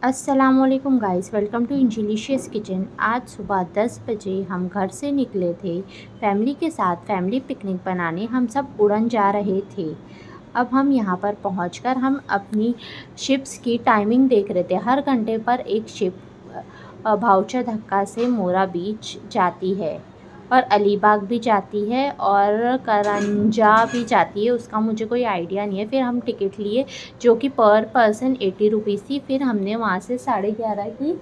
अस्सलामुअलैकुम guys, welcome to इंजिलिशियस kitchen. आज सुबह 10 बजे हम घर से निकले थे फैमिली के साथ फैमिली पिकनिक बनाने। हम सब उड़न जा रहे थे। अब हम यहाँ पर पहुँचकर हम अपनी शिप्स की टाइमिंग देख रहे थे। हर घंटे पर एक शिप भाउचा धक्का से मोरा बीच जाती है और अलीबाग भी जाती है और करंजा भी जाती है। उसका मुझे कोई आइडिया नहीं है। फिर हम टिकट लिए जो कि पर पर्सन 80 रुपीज़ थी। फिर हमने वहाँ से 11:30 की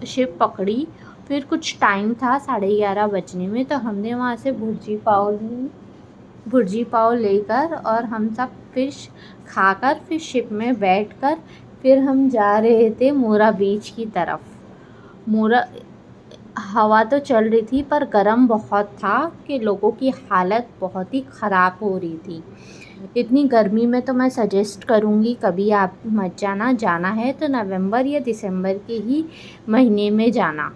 शिप पकड़ी। फिर कुछ टाइम था 11:30 बजने में, तो हमने वहाँ से भुर्जी पाव लेकर और हम सब फिश खाकर फिर शिप में बैठकर फिर हम जा रहे थे मोरा बीच की तरफ। मोरा हवा तो चल रही थी पर गर्म बहुत था कि लोगों की हालत बहुत ही ख़राब हो रही थी। इतनी गर्मी में तो मैं सजेस्ट करूँगी कभी आप मत जाना। जाना है तो नवंबर या दिसंबर के ही महीने में जाना।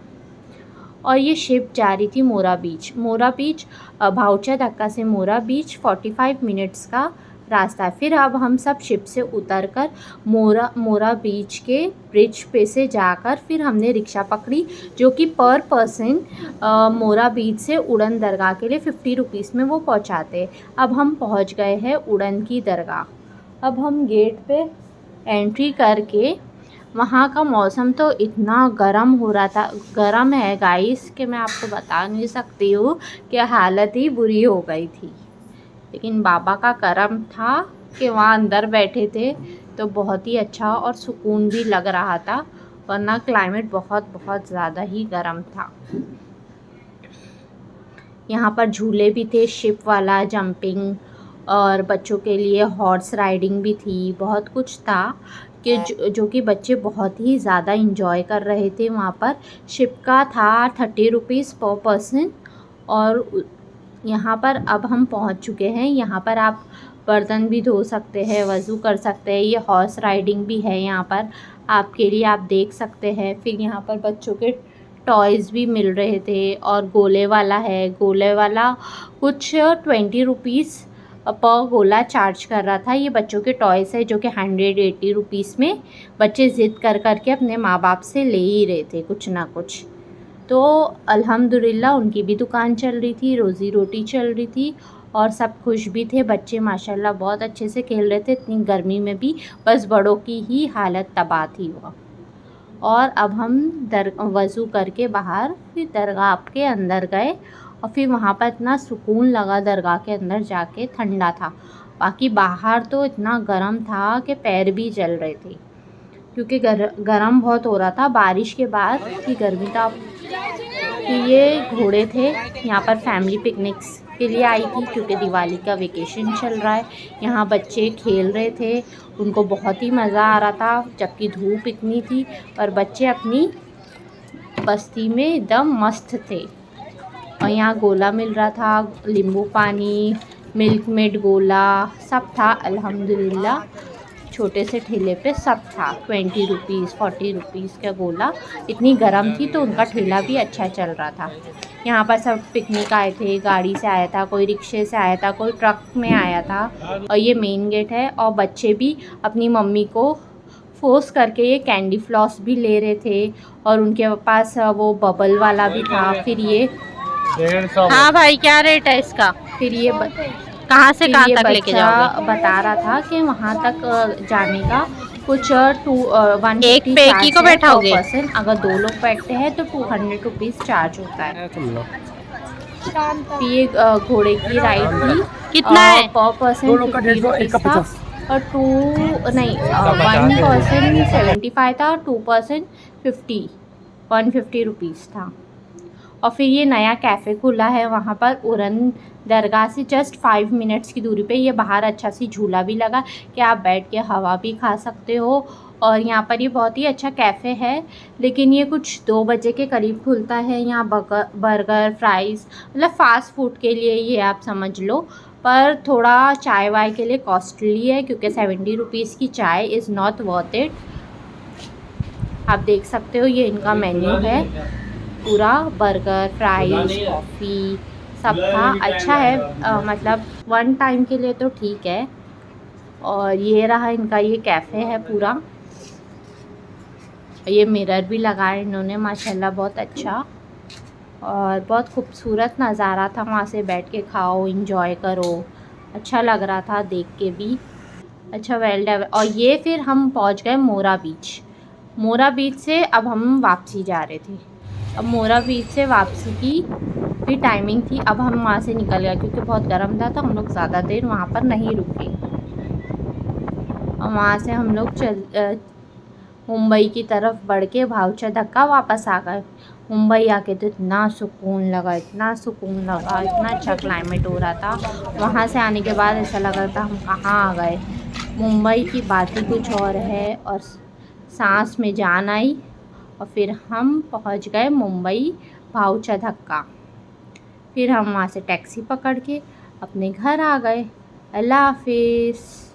और ये शिप जा रही थी मोरा बीच भाउचा धक्का से मोरा बीच 45 मिनट्स का रास्ता है। फिर अब हम सब शिप से उतरकर मोरा बीच के ब्रिज पे से जाकर फिर हमने रिक्शा पकड़ी जो कि पर पर्सन मोरा बीच से उड़न दरगाह के लिए 50 रुपीज़ में वो पहुंचाते। अब हम पहुंच गए हैं उड़न की दरगाह। अब हम गेट पे एंट्री करके वहाँ का मौसम तो इतना गर्म हो रहा था, गर्म है गाइस, कि मैं आपको बता नहीं सकती हूँ कि हालत ही बुरी हो गई थी। लेकिन बाबा का करम था कि वहाँ अंदर बैठे थे तो बहुत ही अच्छा और सुकून भी लग रहा था, वरना क्लाइमेट बहुत ज़्यादा ही गर्म था। यहाँ पर झूले भी थे, शिप वाला, जंपिंग, और बच्चों के लिए हॉर्स राइडिंग भी थी। बहुत कुछ था कि जो कि बच्चे बहुत ही ज़्यादा इंजॉय कर रहे थे। वहाँ पर शिप का था 30 रुपीज़ पर पर्सन। और यहाँ पर अब हम पहुँच चुके हैं। यहाँ पर आप बर्तन भी धो सकते हैं, वज़ू कर सकते हैं। ये हॉर्स राइडिंग भी है यहाँ पर आपके लिए, आप देख सकते हैं। फिर यहाँ पर बच्चों के टॉयज़ भी मिल रहे थे और गोले वाला है। गोले वाला कुछ 20 रुपीज़ पर गोला चार्ज कर रहा था। ये बच्चों के टॉयज़ है जो कि 180 रुपीज़ में बच्चे ज़िद कर के अपने माँ बाप से ले ही रहे थे कुछ ना कुछ। तो अल्हम्दुलिल्लाह उनकी भी दुकान चल रही थी, रोज़ी रोटी चल रही थी और सब खुश भी थे। बच्चे माशाल्लाह बहुत अच्छे से खेल रहे थे इतनी गर्मी में भी। बस बड़ों की ही हालत तबाह थी वह। और अब हम वज़ू करके बाहर फिर दरगाह के अंदर गए और फिर वहाँ पर इतना सुकून लगा। दरगाह के अंदर जाके ठंडा था, बाकी बाहर तो इतना गर्म था कि पैर भी जल रहे थे क्योंकि गर्म बहुत हो रहा था। बारिश के बाद की गर्मी था। कि ये घोड़े थे, यहाँ पर फैमिली पिकनिक्स के लिए आई थी क्योंकि दिवाली का वेकेशन चल रहा है। यहाँ बच्चे खेल रहे थे, उनको बहुत ही मज़ा आ रहा था जबकि धूप इतनी थी। और बच्चे अपनी बस्ती में एकदम मस्त थे। और यहाँ गोला मिल रहा था, नींबू पानी, मिल्क मेड गोला सब था अल्हम्दुलिल्लाह। छोटे से ठेले पे सब था। 20 रुपीज़ 40 रुपीज़ का गोला। इतनी गर्म थी तो उनका ठेला भी अच्छा चल रहा था। यहाँ पर सब पिकनिक आए थे, गाड़ी से आया था, कोई रिक्शे से आया था, कोई ट्रक में आया था। और ये मेन गेट है। और बच्चे भी अपनी मम्मी को फोर्स करके ये कैंडी फ्लॉस भी ले रहे थे और उनके पास वो बबल वाला भी था। फिर ये हाँ भाई, क्या रेट है इसका? फिर ये कहाँ से कहाँ तक लेके जाओगे? बता रहा था कि वहाँ तक जाने का कुछ 150 एक पे की को बैठाओगे पर्सन। अगर 2 लोग बैठते हैं तो 200 रुपीज़ चार्ज होता है। फिर ये घोड़े की राइड थी। कितना है? पर पर्सन 50 रुपीज़ था और 1 पर्सन 75 था, 2 पर्सन 150 रुपीज़ था। और फिर ये नया कैफ़े खुला है वहाँ पर उड़न दरगाह से जस्ट 5 मिनट्स की दूरी पे। ये बाहर अच्छा सी झूला भी लगा कि आप बैठ के हवा भी खा सकते हो। और यहाँ पर ये बहुत ही अच्छा कैफ़े है, लेकिन ये कुछ 2 बजे के करीब खुलता है। यहाँ बर्गर फ्राइज़ मतलब फ़ास्ट फूड के लिए ये आप समझ लो, पर थोड़ा चाय वाय के लिए कॉस्टली है क्योंकि 70 रुपीज़ की चाय इज़ नॉट वर्थ इट। आप देख सकते हो ये इनका मेन्यू है पूरा। बर्गर फ्राइज़ कॉफ़ी सब था, अच्छा है। मतलब 1 टाइम के लिए तो ठीक है। और ये रहा इनका ये कैफ़े है पूरा। ये मिरर भी लगाया इन्होंने माशाल्लाह बहुत अच्छा, और बहुत खूबसूरत नज़ारा था। वहाँ से बैठ के खाओ, इंजॉय करो, अच्छा लग रहा था देख के भी। अच्छा वेल डेवलप। और ये फिर हम पहुँच गए मोरा बीच। मोरा बीच से अब हम वापसी जा रहे थे। अब मोरा बीच से वापसी की भी टाइमिंग थी। अब हम वहाँ से निकल गए क्योंकि बहुत गर्म था, तो हम लोग ज़्यादा देर वहाँ पर नहीं रुके। और वहाँ से हम लोग मुंबई की तरफ बढ़ के भाउचा धक्का वापस आ गए। मुंबई आके तो इतना सुकून लगा, इतना सुकून लगा, इतना अच्छा क्लाइमेट हो रहा था। वहाँ से आने के बाद ऐसा लग रहा था हम कहाँ आ गए। मुंबई की बात ही कुछ और है, और सांस में जान आई। और फिर हम पहुँच गए मुंबई भाउचा धक्का। फिर हम वहाँ से टैक्सी पकड़ के अपने घर आ गए। अल्लाह हाफिज़।